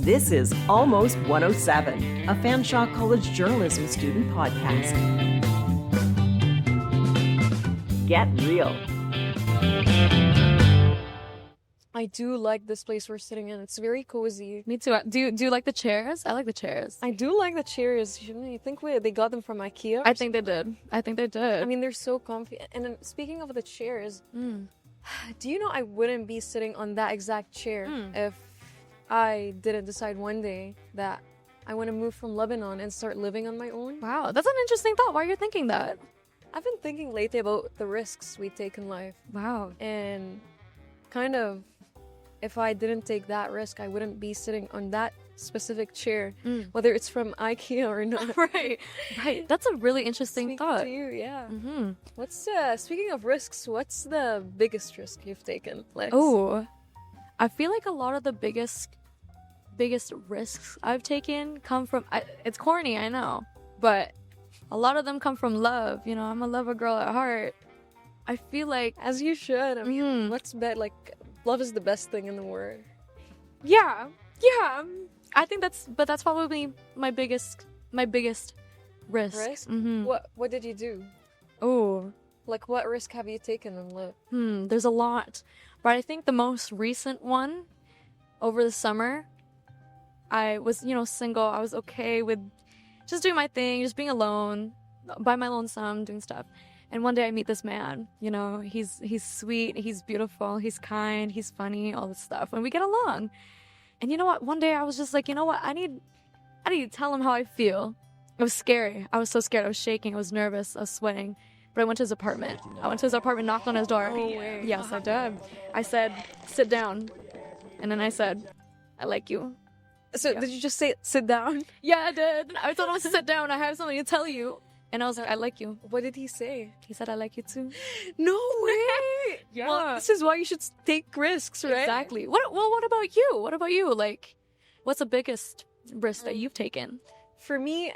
This is Almost 107, a Fanshawe College journalism student podcast. Get real. I do like this place we're sitting in. It's very cozy. Me too. Do you like the chairs? I like the chairs. I do like the chairs. You think they got them from IKEA? I think they did. I mean, they're so comfy. And then speaking of the chairs, do you know I wouldn't be sitting on that exact chair if I didn't decide one day that I want to move from Lebanon and start living on my own? Wow, that's an interesting thought. Why are you thinking that? I've been thinking lately about the risks we take in life. Wow. And kind of, if I didn't take that risk, I wouldn't be sitting on that specific chair, whether it's from IKEA or not. Right. That's a really interesting Speaking thought. to you, yeah. Mm-hmm. What's speaking of risks, what's the biggest risk you've taken, Lex? Oh, I feel like a lot of the biggest risks I've taken come from. It's corny, I know, but a lot of them come from love. You know, I'm a lover girl at heart. I feel like, as you should. I mean, what's like? Love is the best thing in the world. Yeah. I think that's probably my biggest risk. Risk? Mm-hmm. What did you do? Oh, Like, what risk have you taken in love? there's a lot, but I think the most recent one over the summer, I was, single. I was okay with just doing my thing, just being alone, by my lonesome, doing stuff. And one day I meet this man, he's sweet, he's beautiful, he's kind, he's funny, all this stuff. And we get along. And you know what? One day I was just like, you know what? I need to tell him how I feel. It was scary. I was so scared. I was shaking. I was nervous. I was sweating. But I went to his apartment. Knocked on his door. No way. Yes, I did. I said, sit down. And then I said, I like you. So Yeah. did you just say sit down? Yeah, I did. I told him to sit down. I have something to tell you. And I was like, I like you. What did he say? He said, I like you too. No way. Yeah. Well, this is why you should take risks, right? Exactly. What about you? What about you? Like, what's the biggest risk that you've taken? For me,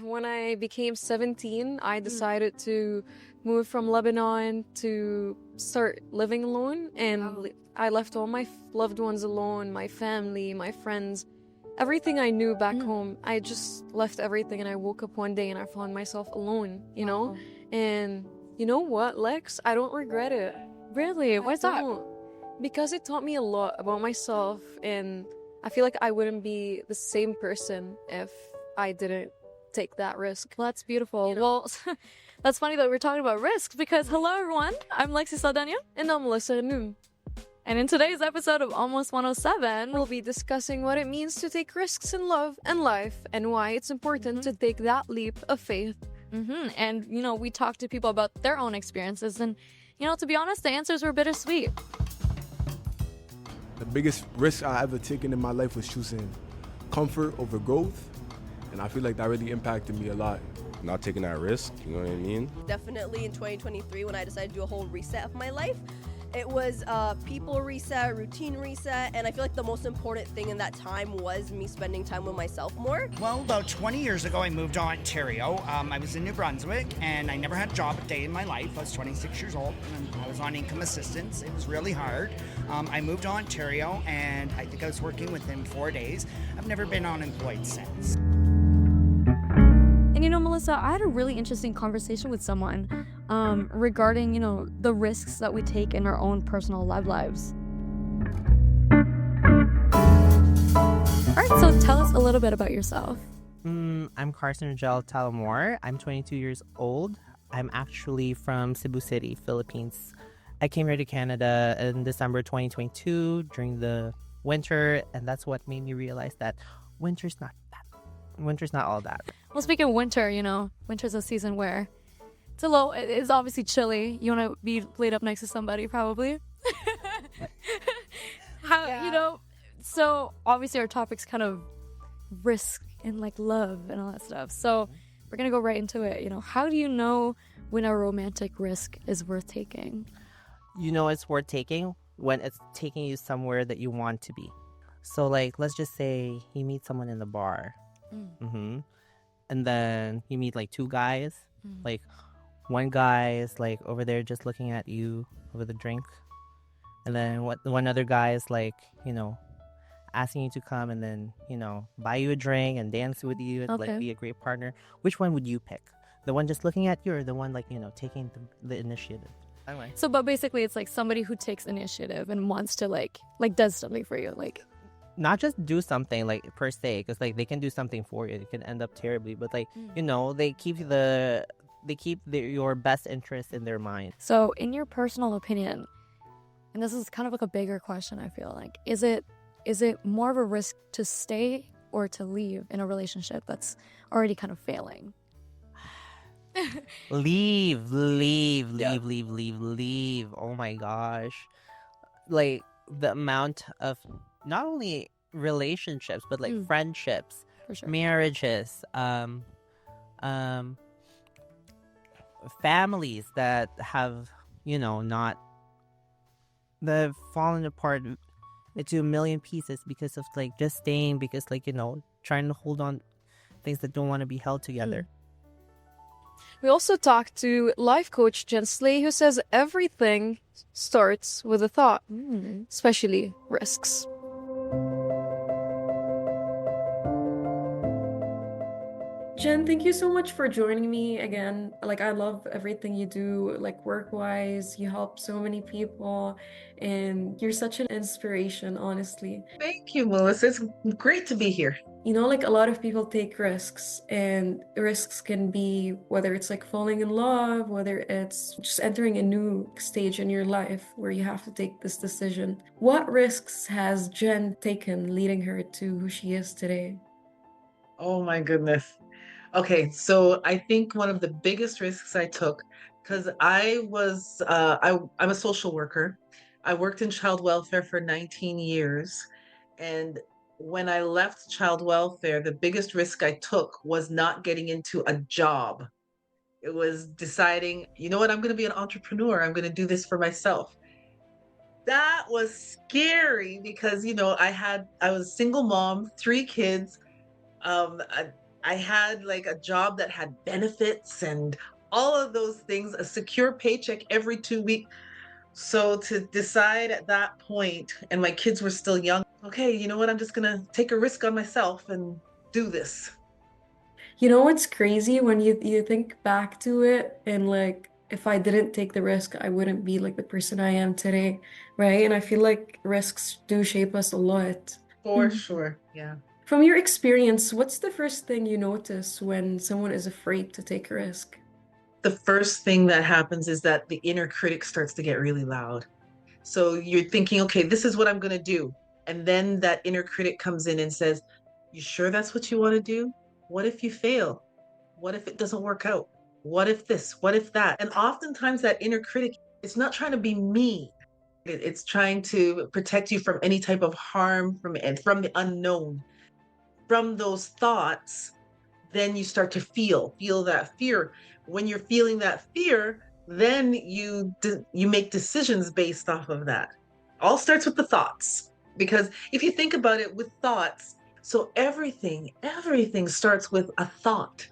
when I became 17, I decided to move from Lebanon to start living alone. And I left all my loved ones alone, my family, my friends. Everything I knew back home, I just left everything, and I woke up one day and I found myself alone, Wow. And you know what, Lex? I don't regret it. Really? Why's that? Because it taught me a lot about myself, and I feel like I wouldn't be the same person if I didn't take that risk. Well, that's beautiful. Well, that's funny that we're talking about risks because hello everyone, I'm Lexi Saldana. And I'm Melissa Ghanoum. And in today's episode of Almost 107, We'll be discussing what it means to take risks in love and life, and why it's important to take that leap of faith. and we talked to people about their own experiences, and to be honest, the answers were bittersweet. The biggest risk I ever taken in my life was choosing comfort over growth, and I feel like that really impacted me a lot. Not taking that risk, you know what I mean? Definitely in 2023 when I decided to do a whole reset of my life. It was a people reset, routine reset, and I feel like the most important thing in that time was me spending time with myself more. Well, about 20 years ago, I moved to Ontario. I was in New Brunswick, and I never had a job a day in my life. I was 26 years old, and I was on income assistance. It was really hard. I moved to Ontario, and I think I was working within 4 days. I've never been unemployed since. And Melissa, I had a really interesting conversation with someone regarding, the risks that we take in our own personal love lives. All right, so tell us a little bit about yourself. I'm Karsten Rigel Talamor. I'm 22 years old. I'm actually from Cebu City, Philippines. I came here to Canada in December 2022 during the winter, and that's what made me realize that winter's not all that. Well, speaking of winter, winter's a season where it's obviously chilly. You want to be laid up next to somebody, probably. So obviously our topic's kind of risk and like love and all that stuff. So we're going to go right into it. How do you know when a romantic risk is worth taking? It's worth taking when it's taking you somewhere that you want to be. So let's just say you meet someone in the bar. And then you meet two guys. One guy is over there just looking at you over the drink, and then one other guy is asking you to come and then, buy you a drink and dance with you, and, Okay. be a great partner, which one would you pick? The one just looking at you, or the one taking the initiative? Anyway. So, but basically, it's like somebody who takes initiative and wants to like does something for you. Like, Not just do something like per se, because they can do something for you. It can end up terribly, but they keep your best interest in their mind. so in your personal opinion, and this is kind of like a bigger question, I feel like, is it more of a risk to stay or to leave in a relationship that's already kind of failing? Leave. Oh my gosh. Like the amount of not only relationships, but like friendships, For sure. marriages, families that have, not that have fallen apart into a million pieces because of just staying, because trying to hold on things that don't want to be held together. We also talked to life coach Jen Slay, who says everything starts with a thought, especially risks. Jen, thank you so much for joining me again. Like, I love everything you do, like work-wise. You help so many people, and you're such an inspiration, honestly. Thank you, Melissa. It's great to be here. Like a lot of people take risks, and risks can be whether it's like falling in love, whether it's just entering a new stage in your life where you have to take this decision. What risks has Jen taken leading her to who she is today? Oh my goodness. Okay, so I think one of the biggest risks I took, because I'm a social worker. I worked in child welfare for 19 years. And when I left child welfare, the biggest risk I took was not getting into a job. It was deciding, you know what, I'm going to be an entrepreneur. I'm going to do this for myself. That was scary because, I was a single mom, 3 kids. I had like a job that had benefits and all of those things, a secure paycheck every 2 weeks. So to decide at that point, and my kids were still young, okay, you know what? I'm just going to take a risk on myself and do this. What's crazy when you think back to it, and like, if I didn't take the risk, I wouldn't be like the person I am today, right? And I feel like risks do shape us a lot. For sure. Yeah. From your experience, what's the first thing you notice when someone is afraid to take a risk? The first thing that happens is that the inner critic starts to get really loud. So you're thinking, okay, this is what I'm going to do. And then that inner critic comes in and says, you sure that's what you want to do? What if you fail? What if it doesn't work out? What if this? What if that? And oftentimes that inner critic, it's not trying to be mean. It's trying to protect you from any type of harm from the unknown. From those thoughts, then you start to feel that fear. When you're feeling that fear, then you make decisions based off of that. All starts with the thoughts, because if you think about it with thoughts, so everything starts with a thought,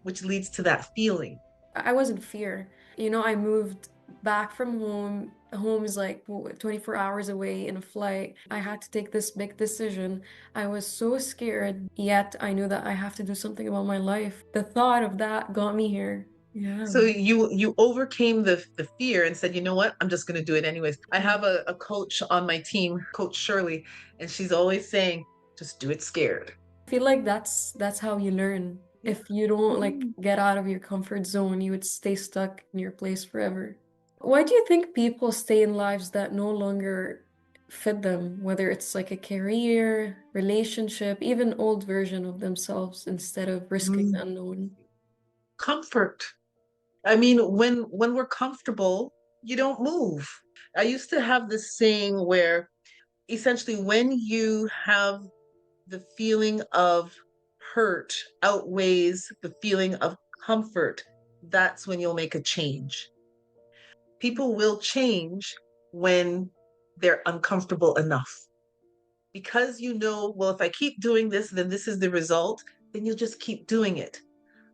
which leads to that feeling. I was in fear. I moved back from home. Home is like 24 hours away in a flight. I had to take this big decision. I was so scared, yet I knew that I have to do something about my life. The thought of that got me here. Yeah. So you overcame the fear and said, you know what, I'm just going to do it anyways. I have a coach on my team, Coach Shirley, and she's always saying, just do it scared. I feel like that's how you learn. If you don't like get out of your comfort zone, you would stay stuck in your place forever. Why do you think people stay in lives that no longer fit them, whether it's like a career, relationship, even old version of themselves, instead of risking the unknown? Comfort. I mean, when we're comfortable, you don't move. I used to have this saying where essentially when you have the feeling of hurt outweighs the feeling of comfort, that's when you'll make a change. People will change when they're uncomfortable enough. Because well, if I keep doing this, then this is the result, then you'll just keep doing it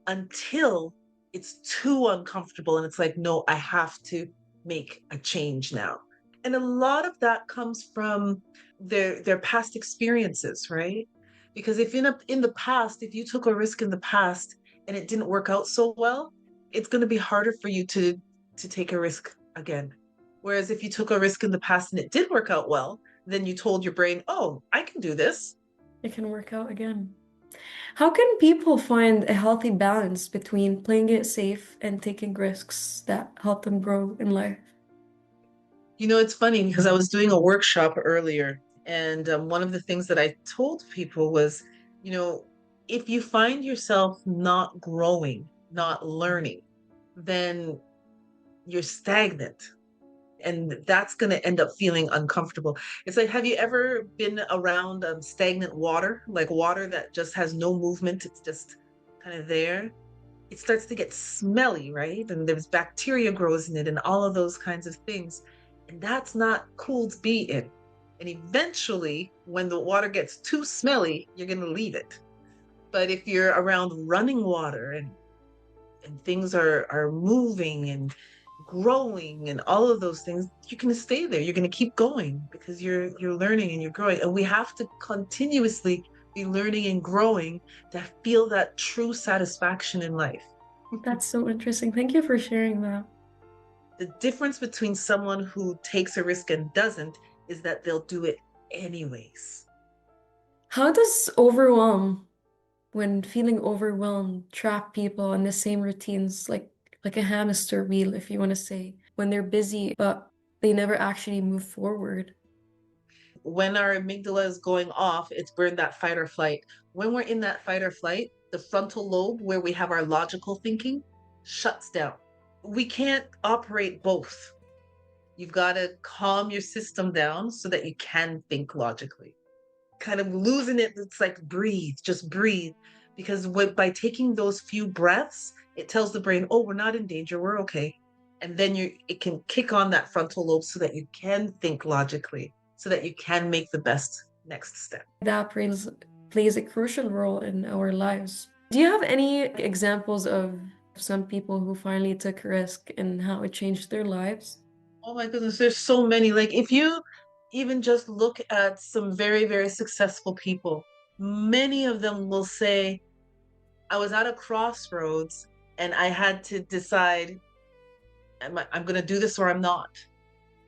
until it's too uncomfortable and it's like, no, I have to make a change now. And a lot of that comes from their past experiences, right? Because if in the past, if you took a risk in the past and it didn't work out so well, it's going to be harder for you to take a risk again. Whereas if you took a risk in the past and it did work out well, then you told your brain, "Oh, I can do this." It can work out again. How can people find a healthy balance between playing it safe and taking risks that help them grow in life? You know, it's funny because I was doing a workshop earlier, and one of the things that I told people was, you know, if you find yourself not growing, not learning, then you're stagnant. And that's going to end up feeling uncomfortable. It's like, have you ever been around stagnant water, like water that just has no movement? It's just kind of there. It starts to get smelly, right? And there's bacteria grows in it and all of those kinds of things. And that's not cool to be in. And eventually, when the water gets too smelly, you're going to leave it. But if you're around running water and things are moving and growing and all of those things, you're going to stay there. You're going to keep going because you're learning and you're growing. And we have to continuously be learning and growing to feel that true satisfaction in life. That's so interesting. Thank you for sharing that. The difference between someone who takes a risk and doesn't is that they'll do it anyways. How does when feeling overwhelmed, trap people in the same routines, like a hamster wheel, if you want to say, when they're busy, but they never actually move forward? When our amygdala is going off, it's burned that fight or flight. When we're in that fight or flight, the frontal lobe, where we have our logical thinking, shuts down. We can't operate both. You've got to calm your system down so that you can think logically. Kind of losing it, it's like breathe, just breathe. Because by taking those few breaths, it tells the brain, oh, we're not in danger, we're okay. And then it can kick on that frontal lobe so that you can think logically, so that you can make the best next step. That plays a crucial role in our lives. Do you have any examples of some people who finally took a risk and how it changed their lives? Oh my goodness, there's so many. Like if you even just look at some very, very successful people, many of them will say, I was at a crossroads and I had to decide, I'm going to do this or I'm not.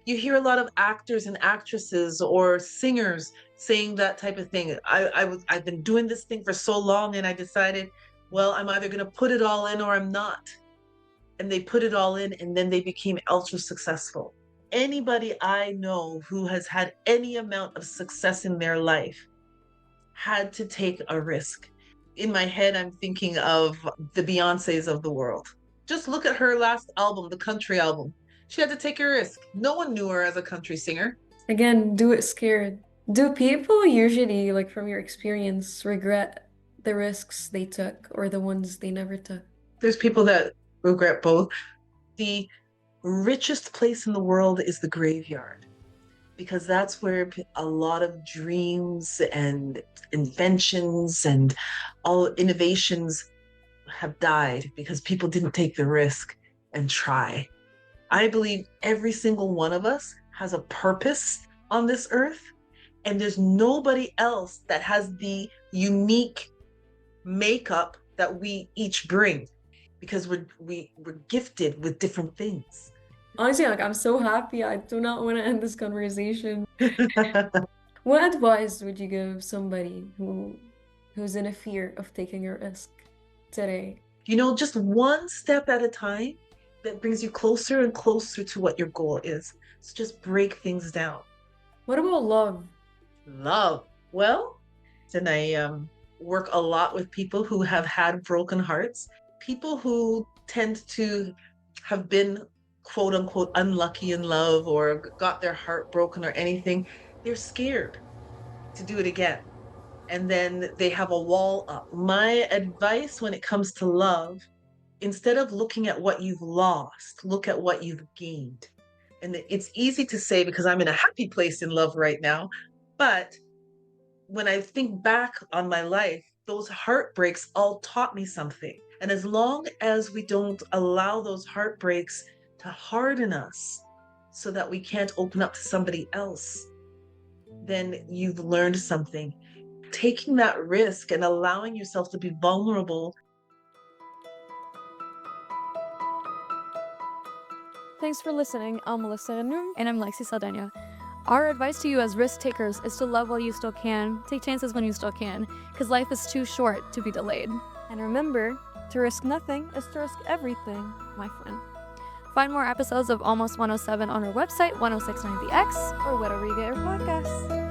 You hear a lot of actors and actresses or singers saying that type of thing. I've been doing this thing for so long and I decided, well, I'm either going to put it all in or I'm not. And they put it all in and then they became ultra successful. Anybody I know who has had any amount of success in their life had to take a risk. In my head, I'm thinking of the Beyoncés of the world. Just look at her last album, the country album. She had to take a risk. No one knew her as a country singer. Again, do it scared. Do people usually, like from your experience, regret the risks they took or the ones they never took? There's people that regret both. The richest place in the world is the graveyard, because that's where a lot of dreams and inventions and all innovations have died because people didn't take the risk and try. I believe every single one of us has a purpose on this earth, and there's nobody else that has the unique makeup that we each bring, because we're gifted with different things. Honestly, like I'm so happy. I do not want to end this conversation. What advice would you give somebody who's in a fear of taking a risk today? You know, just one step at a time that brings you closer and closer to what your goal is. So just break things down. What about love? Love. Well, then I work a lot with people who have had broken hearts, people who tend to have been quote unquote unlucky in love or got their heart broken or anything. They're scared to do it again. And then they have a wall up. My advice when it comes to love, instead of looking at what you've lost, look at what you've gained. And it's easy to say because I'm in a happy place in love right now. But when I think back on my life, those heartbreaks all taught me something. And as long as we don't allow those heartbreaks to harden us, so that we can't open up to somebody else, then you've learned something. Taking that risk and allowing yourself to be vulnerable. Thanks for listening. I'm Melissa Ghanoum. And I'm Lexi Saldana. Our advice to you as risk takers is to love while you still can, take chances when you still can, because life is too short to be delayed. And remember, to risk nothing is to risk everything, my friend. Find more episodes of Almost 107 on our website, 1069TheX, Or whatever you get your podcasts.